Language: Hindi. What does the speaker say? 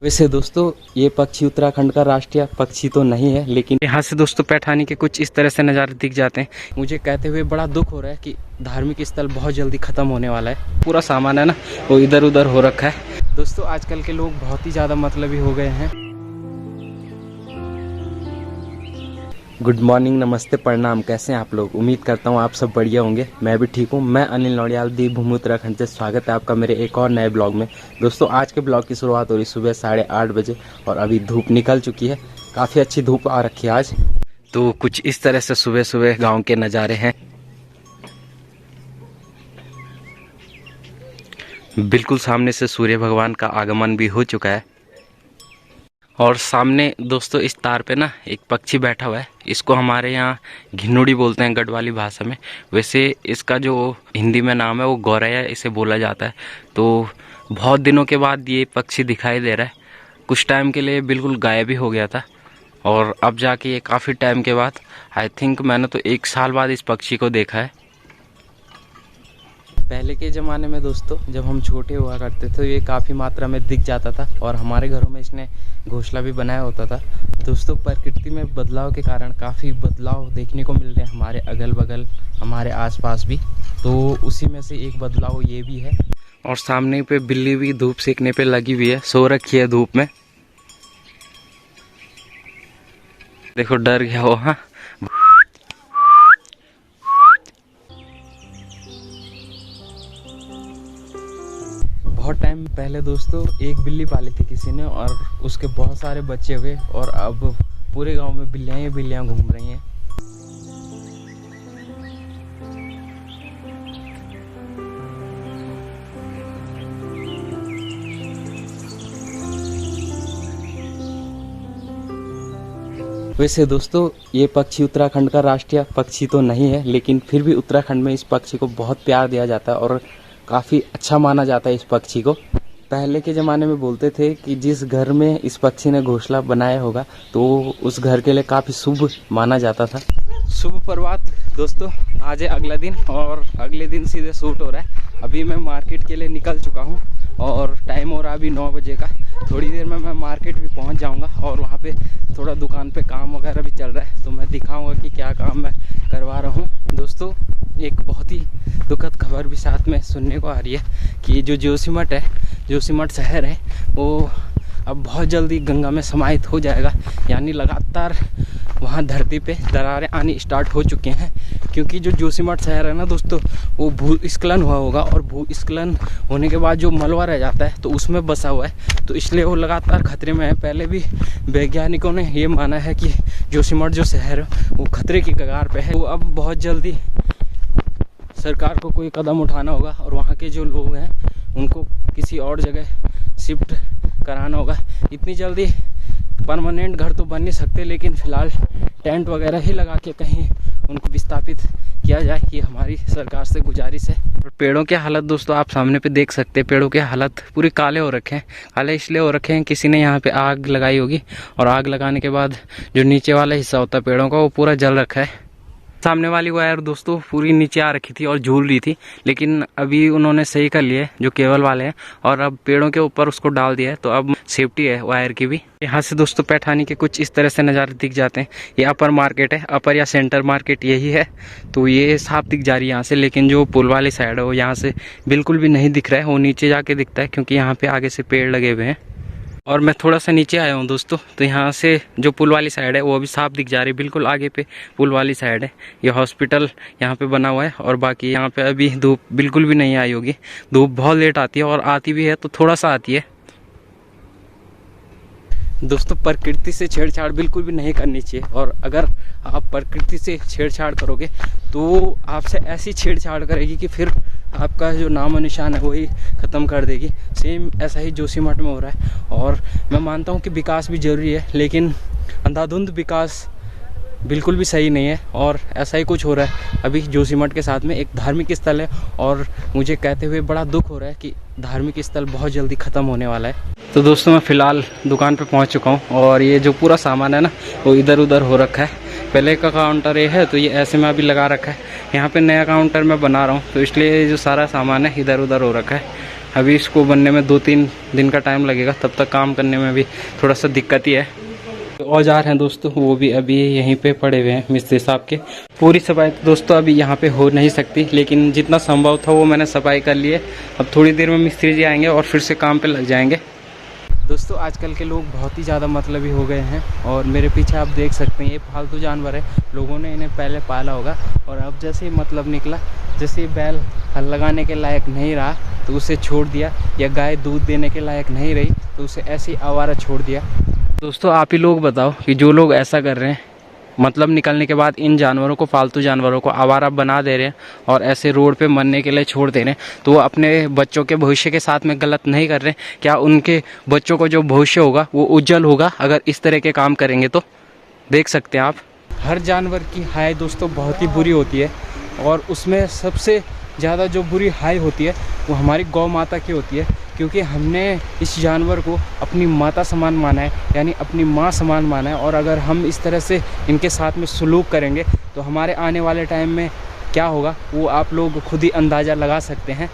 वैसे दोस्तों ये पक्षी उत्तराखंड का राष्ट्रीय पक्षी तो नहीं है, लेकिन यहाँ से दोस्तों पैठानी के कुछ इस तरह से नज़ारे दिख जाते हैं। मुझे कहते हुए बड़ा दुख हो रहा है कि धार्मिक स्थल बहुत जल्दी ख़त्म होने वाला है। पूरा सामान है ना वो इधर उधर हो रखा है। दोस्तों आजकल के लोग बहुत ही ज़्यादा मतलबी हो गए हैं। गुड मॉर्निंग, नमस्ते, प्रणाम। कैसे हैं आप लोग? उम्मीद करता हूँ आप सब बढ़िया होंगे। मैं भी ठीक हूँ। मैं अनिल नौडियाल देवभूमि उत्तराखंड से स्वागत है आपका मेरे एक और नए ब्लॉग में। दोस्तों आज के ब्लॉग की शुरुआत हो रही सुबह 8:30 बजे और अभी धूप निकल चुकी है। काफ़ी अच्छी धूप आ रखी है आज। तो कुछ इस तरह से सुबह सुबह गाँव के नज़ारे हैं। बिल्कुल सामने से सूर्य भगवान का आगमन भी हो चुका है और सामने दोस्तों इस तार पे ना एक पक्षी बैठा हुआ है। इसको हमारे यहाँ घिन्नुड़ी बोलते हैं गढ़वाली भाषा में। वैसे इसका जो हिंदी में नाम है वो गौरैया इसे बोला जाता है। तो बहुत दिनों के बाद ये पक्षी दिखाई दे रहा है। कुछ टाइम के लिए बिल्कुल गायब ही हो गया था और अब जाके ये काफ़ी टाइम के बाद, आई थिंक मैंने तो 1 साल बाद इस पक्षी को देखा है। पहले के ज़माने में दोस्तों जब हम छोटे हुआ करते थे तो ये काफ़ी मात्रा में दिख जाता था और हमारे घरों में इसने घोंसला भी बनाया होता था। दोस्तों प्रकृति में बदलाव के कारण काफ़ी बदलाव देखने को मिल रहे हैं हमारे अगल बगल, हमारे आसपास भी। तो उसी में से एक बदलाव ये भी है। और सामने पे बिल्ली भी धूप सेकने पे लगी हुई है, सो रखी है धूप में। देखो डर गया वो। हाँ बहुत टाइम पहले दोस्तों एक बिल्ली पाली थी किसी ने और उसके बहुत सारे बच्चे हुए और अब पूरे गांव में बिल्लियां ही बिल्लियां घूम रही हैं। वैसे दोस्तों ये पक्षी उत्तराखंड का राष्ट्रीय पक्षी तो नहीं है, लेकिन फिर भी उत्तराखंड में इस पक्षी को बहुत प्यार दिया जाता है और काफ़ी अच्छा माना जाता है इस पक्षी को। पहले के ज़माने में बोलते थे कि जिस घर में इस पक्षी ने घोंसला बनाया होगा तो उस घर के लिए काफ़ी शुभ माना जाता था। शुभ प्रभात दोस्तों, आज है अगला दिन और अगले दिन सीधे शूट हो रहा है। अभी मैं मार्केट के लिए निकल चुका हूँ और टाइम हो रहा है अभी 9 बजे का। थोड़ी देर में मैं मार्केट भी पहुँच जाऊँगा और वहाँ पे थोड़ा दुकान पे काम वगैरह भी चल रहा है तो मैं दिखाऊँगा कि क्या काम मैं करवा रहा हूँ। दोस्तों एक बहुत ही दुखद खबर भी साथ में सुनने को आ रही है कि जो जोशीमठ है, जोशीमठ शहर है, वो अब बहुत जल्दी गंगा में समाहित हो जाएगा। यानी लगातार वहाँ धरती पे दरारें आनी स्टार्ट हो चुके हैं क्योंकि जो जोशीमठ शहर है ना दोस्तों वो भूस्खलन हुआ होगा और भूस्खलन होने के बाद जो मलबा रह जाता है तो उसमें बसा हुआ है, तो इसलिए वो लगातार खतरे में है। पहले भी वैज्ञानिकों ने ये माना है कि जोशीमठ जो शहर है वो खतरे की कगार पे है। वो अब बहुत जल्दी सरकार को कोई कदम उठाना होगा और वहाँ के जो लोग हैं उनको किसी और जगह शिफ्ट कराना होगा। इतनी जल्दी परमानेंट घर तो बन नहीं सकते, लेकिन फ़िलहाल टेंट वगैरह ही लगा के कहीं उनको विस्थापित किया जाए, ये हमारी सरकार से गुजारिश है। और पेड़ों की हालत दोस्तों आप सामने पे देख सकते हैं। पेड़ों की हालत पूरे काले हो रखे हैं। काले इसलिए हो रखे हैं किसी ने यहाँ पे आग लगाई होगी और आग लगाने के बाद जो नीचे वाला हिस्सा होता है पेड़ों का वो पूरा जल रखा है। सामने वाली वायर दोस्तों पूरी नीचे आ रखी थी और झूल रही थी, लेकिन अभी उन्होंने सही कर लिया है जो केबल वाले हैं और अब पेड़ों के ऊपर उसको डाल दिया है, तो अब सेफ्टी है वायर की भी। यहाँ से दोस्तों पैठानी के कुछ इस तरह से नज़ारे दिख जाते हैं। ये अपर मार्केट है, अपर या सेंटर मार्केट यही है, तो ये साफ दिख जा रही है यहाँ से। लेकिन जो पुल वाली साइड है वो यहाँ से बिल्कुल भी नहीं दिख रहा है, वो नीचे जाके दिखता है क्योंकि यहाँ पे आगे से पेड़ लगे हुए हैं। और मैं थोड़ा सा नीचे आया हूँ दोस्तों, तो यहाँ से जो पुल वाली साइड है वो अभी साफ दिख जा रही है। बिल्कुल आगे पे पुल वाली साइड है, ये हॉस्पिटल यहाँ पे बना हुआ है और बाकी यहाँ पे अभी धूप बिल्कुल भी नहीं आई होगी। धूप बहुत लेट आती है और आती भी है तो थोड़ा सा आती है। दोस्तों प्रकृति से छेड़छाड़ बिल्कुल भी नहीं करनी चाहिए और अगर आप प्रकृति से छेड़छाड़ करोगे तो आपसे ऐसी छेड़छाड़ करेगी कि फिर आपका जो नाम और निशान है वही ख़त्म कर देगी। सेम ऐसा ही जोशीमठ में हो रहा है और मैं मानता हूँ कि विकास भी ज़रूरी है, लेकिन अंधाधुंध विकास बिल्कुल भी सही नहीं है और ऐसा ही कुछ हो रहा है अभी जोशीमठ के साथ में। एक धार्मिक स्थल है और मुझे कहते हुए बड़ा दुख हो रहा है कि धार्मिक स्थल बहुत जल्दी ख़त्म होने वाला है। तो दोस्तों मैं फ़िलहाल दुकान पे पहुंच चुका हूं और ये जो पूरा सामान है ना वो इधर उधर हो रखा है। पहले का काउंटर ये है तो ये ऐसे में अभी लगा रखा है। यहाँ पे नया काउंटर मैं बना रहा हूँ तो इसलिए जो सारा सामान है इधर उधर हो रखा है। अभी इसको बनने में 2-3 दिन का टाइम लगेगा, तब तक काम करने में भी थोड़ा सा दिक्कत ही है। औजार हैं दोस्तों, वो भी अभी यहीं पे पड़े हुए हैं मिस्त्री साहब के। पूरी सफाई तो दोस्तों अभी यहाँ पे हो नहीं सकती, लेकिन जितना संभव था वो मैंने सफाई कर ली है। अब थोड़ी देर में मिस्त्री जी आएंगे और फिर से काम पे लग जाएंगे। दोस्तों आजकल के लोग बहुत ही ज़्यादा मतलबी हो गए हैं, और मेरे पीछे आप देख सकते हैं ये पालतू जानवर है। लोगों ने इन्हें पहले पाला होगा, और अब जैसे ही मतलब निकला, जैसे बैल हल लगाने के लायक नहीं रहा तो उसे छोड़ दिया, या गाय दूध देने के लायक नहीं रही तो उसे ऐसे ही आवारा छोड़ दिया। दोस्तों आप ही लोग बताओ कि जो लोग ऐसा कर रहे हैं, मतलब निकलने के बाद इन जानवरों को, पालतू जानवरों को आवारा बना दे रहे हैं और ऐसे रोड पे मरने के लिए छोड़ दे रहे हैं, तो वो अपने बच्चों के भविष्य के साथ में गलत नहीं कर रहे? क्या उनके बच्चों को जो भविष्य होगा वो उज्जवल होगा अगर इस तरह के काम करेंगे? तो देख सकते हैं आप, हर जानवर की हाय दोस्तों बहुत ही बुरी होती है, और उसमें सबसे ज़्यादा जो बुरी हाय होती है वो हमारी गौ माता की होती है, क्योंकि हमने इस जानवर को अपनी माता समान माना है, यानी अपनी माँ समान माना है। और अगर हम इस तरह से इनके साथ में सलूक करेंगे तो हमारे आने वाले टाइम में क्या होगा वो आप लोग खुद ही अंदाज़ा लगा सकते हैं।